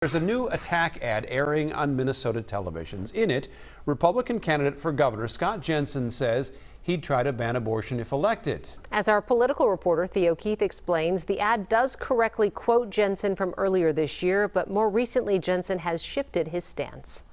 There's a new attack ad airing on Minnesota televisions. In it, Republican candidate for governor Scott Jensen says he'd try to ban abortion if elected. As our political reporter Theo Keith explains, the ad does correctly quote Jensen from earlier this year, but more recently Jensen has shifted his stance.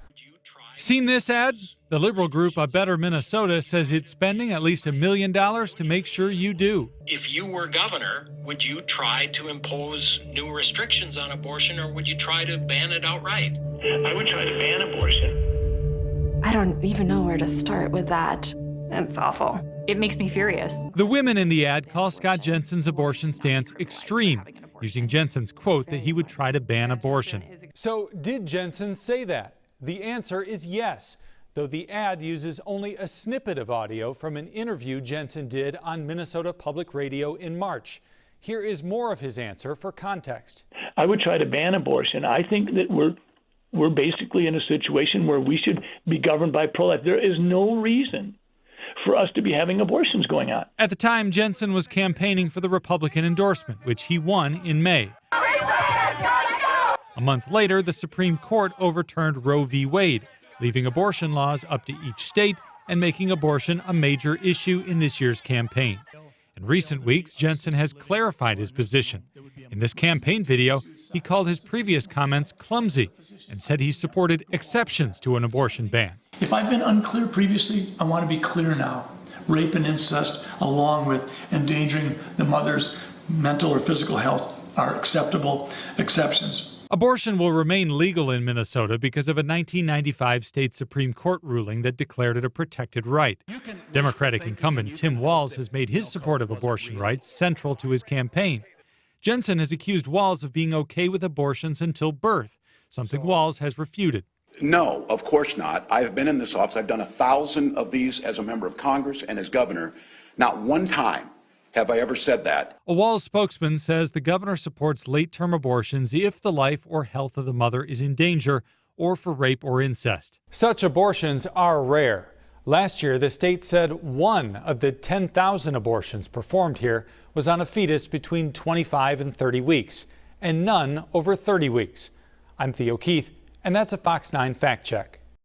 Seen this ad? The liberal group A Better Minnesota says it's spending at least $1 million to make sure you do. If you were governor, would you try to impose new restrictions on abortion, or would you try to ban it outright? I would try to ban abortion. I don't even know where to start with that. It's awful. It makes me furious. The women in the ad call Scott Jensen's abortion stance extreme, using Jensen's quote that he would try to ban abortion. So did Jensen say that? The answer is yes, though the ad uses only a snippet of audio from an interview Jensen did on Minnesota Public Radio in March. Here is more of his answer for context. I would try to ban abortion. I think that we're basically in a situation where we should be governed by pro-life. There is no reason for us to be having abortions going on. At the time, Jensen was campaigning for the Republican endorsement, which he won in May. A month later, the Supreme Court overturned Roe v. Wade, leaving abortion laws up to each state and making abortion a major issue in this year's campaign. In recent weeks, Jensen has clarified his position. In this campaign video, he called his previous comments clumsy and said he supported exceptions to an abortion ban. If I've been unclear previously, I want to be clear now. Rape and incest, along with endangering the mother's mental or physical health, are acceptable exceptions. Abortion will remain legal in Minnesota because of a 1995 state Supreme Court ruling that declared it a protected right. Democratic incumbent Tim Walz has made his support of abortion rights central to his campaign. Jensen has accused Walz of being okay with abortions until birth, something Walz has refuted. No, of course not. I've been in this office. I've done 1,000 of these as a member of Congress and as governor. Not one time have I ever said that. A Walz spokesman says the governor supports late-term abortions if the life or health of the mother is in danger or for rape or incest. Such abortions are rare. Last year, the state said 1 of the 10,000 abortions performed here was on a fetus between 25 and 30 weeks, and none over 30 weeks. I'm Theo Keith, and that's a Fox 9 fact check.